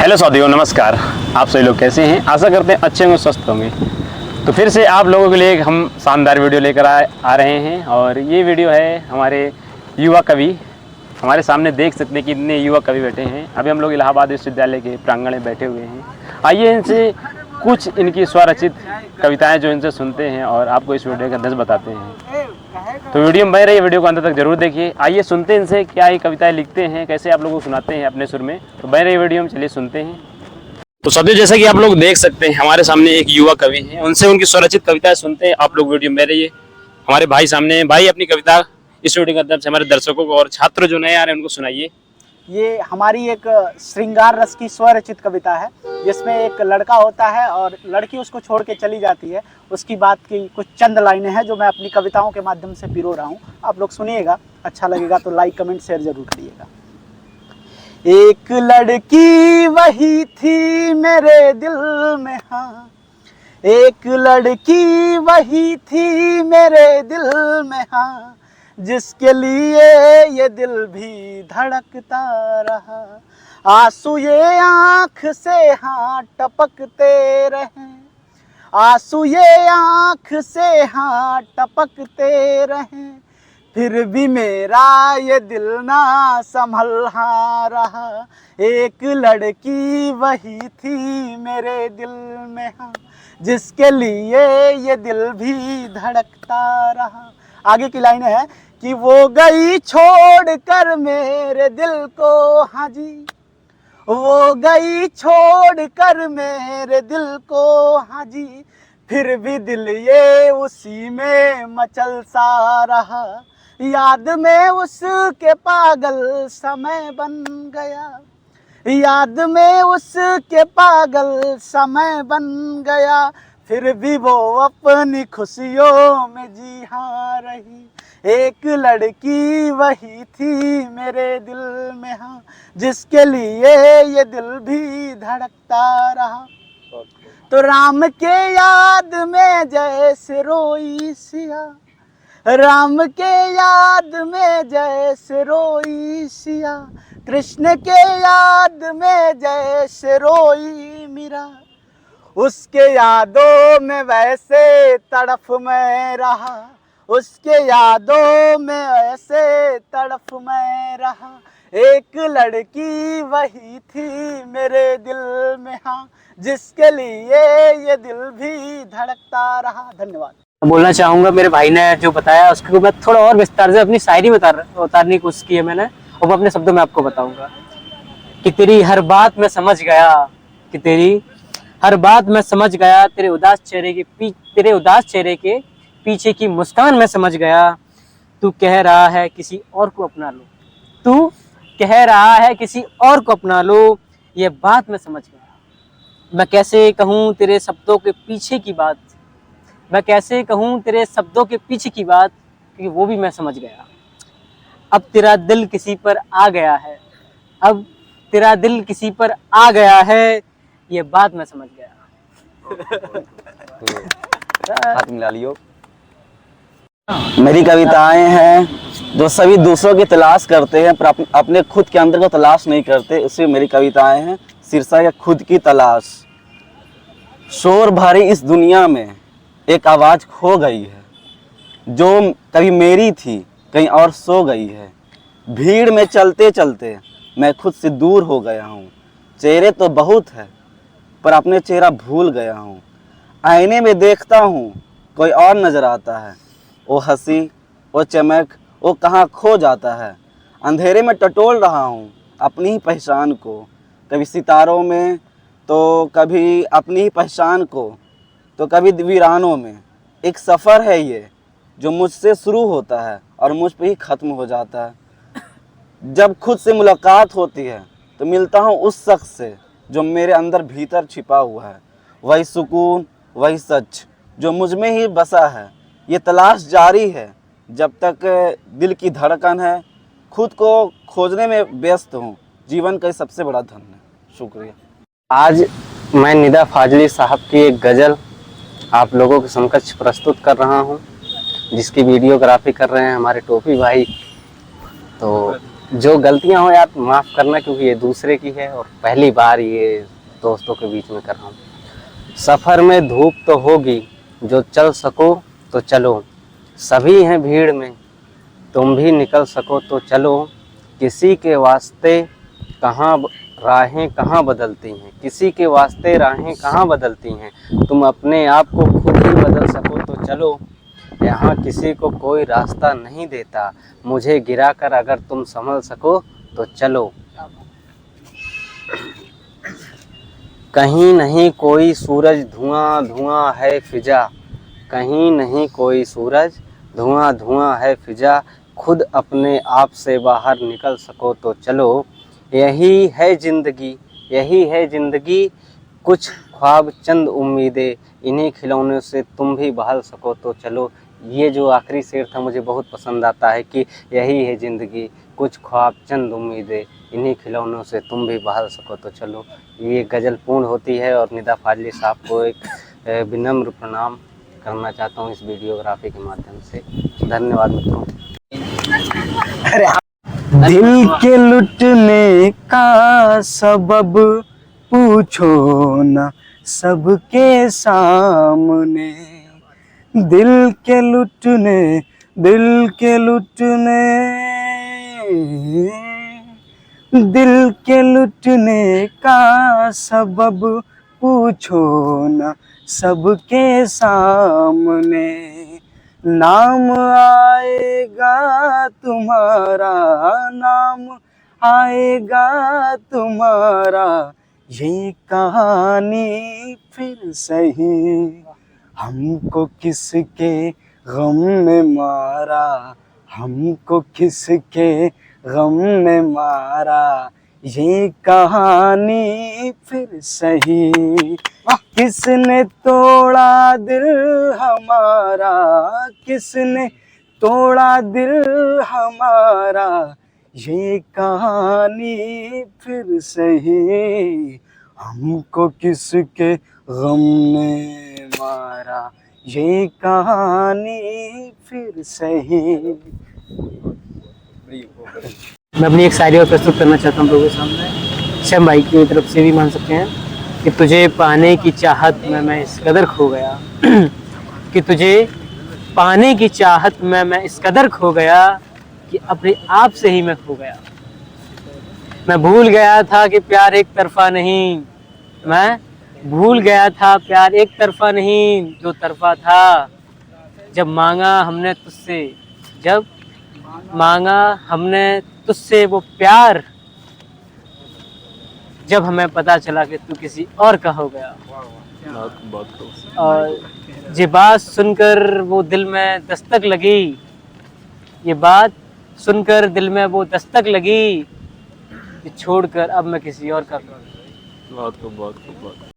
Hello साथियों, नमस्कार। आप सभी लोग कैसे हैं? आशा करते हैं अच्छे होंगे, स्वस्थ होंगे। तो फिर से आप लोगों के लिए एक हम शानदार वीडियो लेकर आ रहे हैं और ये वीडियो है हमारे युवा कवि। हमारे सामने देख सकते हैं कि इतने युवा कवि बैठे हैं। अभी हम लोग इलाहाबाद विश्वविद्यालय के प्रांगण में बैठे हुए हैं। आइए इनसे कुछ इनकी स्वरचित कविताएँ जो इनसे सुनते हैं और आपको इस वीडियो का अंदाज़ बताते हैं। तो वीडियो में बने रहिए, वीडियो को अंत तक जरूर देखिए। आइए सुनते हैं इनसे क्या ये कविताएं लिखते हैं, कैसे आप लोगों को सुनाते हैं अपने सुर में। तो बने रहिए वीडियो में, चलिए सुनते हैं। तो साथियों, जैसा कि आप लोग देख सकते हैं हमारे सामने एक युवा कवि हैं, उनसे उनकी स्वरचित कविताएं सुनते हैं। आप लोग वीडियो में बने रहिए। हमारे भाई सामने हैं। भाई, अपनी कविता इस वीडियो के माध्यम से हमारे दर्शकों को और छात्र जो नए आ रहे हैं उनको सुनाइए। ये हमारी एक श्रृंगार रस की स्वरचित कविता है, जिसमें एक लड़का होता है और लड़की उसको छोड़ के चली जाती है। उसकी बात की कुछ चंद लाइनें हैं जो मैं अपनी कविताओं के माध्यम से पिरो रहा हूँ। आप लोग सुनिएगा, अच्छा लगेगा तो लाइक कमेंट शेयर जरूर करिएगा। एक लड़की वही थी मेरे दिल में, हाँ, एक लड़की वही थी मेरे दिल में, हाँ, जिसके लिए ये दिल भी धड़कता रहा। आंसू ये आँख से हाँ टपकते रहे, आंसू ये आँख से हाँ टपकते रहे, फिर भी मेरा ये दिल ना संभला रहा। एक लड़की वही थी मेरे दिल में, हाँ, जिसके लिए ये दिल भी धड़कता रहा। आगे की लाइन है कि वो गई छोड़ कर मेरे दिल को, हाँ जी, वो गई छोड़ कर मेरे दिल को, हाँ जी, फिर भी दिल ये उसी में मचल सा रहा। याद में उसके पागल समय बन गया, याद में उसके पागल समय बन गया, फिर भी वो अपनी खुशियों में जी हाँ रही। एक लड़की वही थी मेरे दिल में, हाँ, जिसके लिए ये दिल भी धड़कता रहा। तो राम के याद में जैसे रोई सिया, राम के याद में जैसे रोई सिया, कृष्ण के याद में जैसे रोई मीरा, उसके यादों में वैसे तड़फ मैं रहा, उसके यादों में ऐसे तड़फ मैं रहा। एक लड़की वही थी मेरे दिल में, हाँ, जिसके लिए ये दिल भी धड़कता रहा। धन्यवाद। बोलना चाहूँगा, मेरे भाई ने जो बताया उसको मैं थोड़ा और विस्तार से अपनी शायरी में उतारने की कोशिश की है मैंने, और मैं अपने शब्दों में आपको बताऊंगा कि तेरी हर बात मैं समझ गया, कि तेरी हर बात मैं समझ गया, तेरे उदास चेहरे के पीछे की मुस्कान मैं समझ गया। तू कह रहा है किसी और को अपना लो, तू कह रहा है किसी और को अपना लो, ये बात मैं समझ गया। मैं कैसे कहूँ तेरे शब्दों के पीछे की बात, मैं कैसे कहूँ तेरे शब्दों के पीछे की बात, क्योंकि वो भी मैं समझ गया। अब तेरा दिल किसी पर आ गया है, अब तेरा दिल किसी पर आ गया है, ये बात मैं समझ गया। हाथ मिला लियो। मेरी कविताएं हैं जो सभी दूसरों की तलाश करते हैं पर अपने खुद के अंदर को तलाश नहीं करते, इसलिए मेरी कविताएं हैं। शीर्षक है खुद की तलाश। शोर भरी इस दुनिया में एक आवाज़ खो गई है, जो कभी मेरी थी कहीं और सो गई है। भीड़ में चलते चलते मैं खुद से दूर हो गया हूँ। चेहरे तो बहुत है पर अपने चेहरा भूल गया हूँ। आईने में देखता हूँ कोई और नज़र आता है, वो हंसी वो चमक वो कहाँ खो जाता है। अंधेरे में टटोल रहा हूँ अपनी ही पहचान को, कभी सितारों में तो कभी अपनी ही पहचान को, तो कभी वीरानों में। एक सफ़र है ये जो मुझसे शुरू होता है और मुझ पे ही ख़त्म हो जाता है। जब खुद से मुलाकात होती है तो मिलता हूँ उस शख्स से जो मेरे अंदर भीतर छिपा हुआ है। वही सुकून वही सच जो मुझ में ही बसा है। ये तलाश जारी है जब तक दिल की धड़कन है। खुद को खोजने में व्यस्त हूँ, जीवन का सबसे बड़ा धन है। शुक्रिया। आज मैं निदा फाजली साहब की एक गज़ल आप लोगों के समकक्ष प्रस्तुत कर रहा हूँ, जिसकी वीडियोग्राफी कर रहे हैं हमारे टोपी भाई। तो जो गलतियां हो यार माफ़ करना, क्योंकि ये दूसरे की है और पहली बार ये दोस्तों के बीच में कर रहा हूँ। सफ़र में धूप तो होगी, जो चल सको तो चलो, सभी हैं भीड़ में, तुम भी निकल सको तो चलो। किसी के वास्ते राहें कहाँ बदलती हैं, किसी के वास्ते राहें कहाँ बदलती हैं, तुम अपने आप को खुद ही बदल सको तो चलो। यहाँ किसी को कोई रास्ता नहीं देता, मुझे गिरा कर अगर तुम संभल सको तो चलो। कहीं नहीं कोई सूरज, धुआं धुआं है फिजा, कहीं नहीं कोई सूरज, धुआं धुआं है फिजा, खुद अपने आप से बाहर निकल सको तो चलो। यही है ज़िंदगी, यही है ज़िंदगी, कुछ ख्वाब चंद उम्मीदें, इन्हीं खिलौनों से तुम भी बहल सको तो चलो। ये जो आखिरी शेर था मुझे बहुत पसंद आता है कि यही है ज़िंदगी, कुछ ख्वाब चंद उम्मीदें, इन्हीं खिलौनों से तुम भी बहल सको तो चलो। ये गज़ल पूर्ण होती है और निदा फाजली साहब को एक विनम्र प्रणाम करना चाहता हूँ इस वीडियोग्राफी के माध्यम से। धन्यवाद मित्रों। दिल के लुटने का सबब पूछो न सबके सामने, दिल के लुटने दिल के लुटने का सबब पूछो न सबके सामने। नाम आएगा तुम्हारा, नाम आएगा तुम्हारा, ये कहानी फिर सही। हमको किसके गम ने मारा, हमको किसके गम ने मारा, ये कहानी फिर सही। किसने तोड़ा दिल हमारा, किसने तोड़ा दिल हमारा, ये कहानी फिर सही। हमको किसके गम ने मारा, ये कहानी फिर सही। मैं अपनी एक शायरी और प्रस्तुत करना चाहता हूँ लोगों के सामने। शम भाई की तरफ से भी मान सकते हैं कि तुझे पाने की चाहत में मैं इस कदर खो गया कि तुझे पाने की चाहत में मैं इस कदर खो गया कि अपने आप से ही मैं खो गया। मैं भूल गया था कि प्यार एक तरफा नहीं, मैं भूल गया था प्यार एक तरफा नहीं, दो तरफा था। जब मांगा हमने तुझसे, जब मांगा हमने तुझसे वो प्यार, जब हमें पता चला कि तू किसी और का हो गया। और ये बात सुनकर वो दिल में दस्तक लगी, ये बात सुनकर दिल में वो दस्तक लगी कि छोड़कर अब मैं किसी और का। बहुत खूब बहुत खूब बहुत।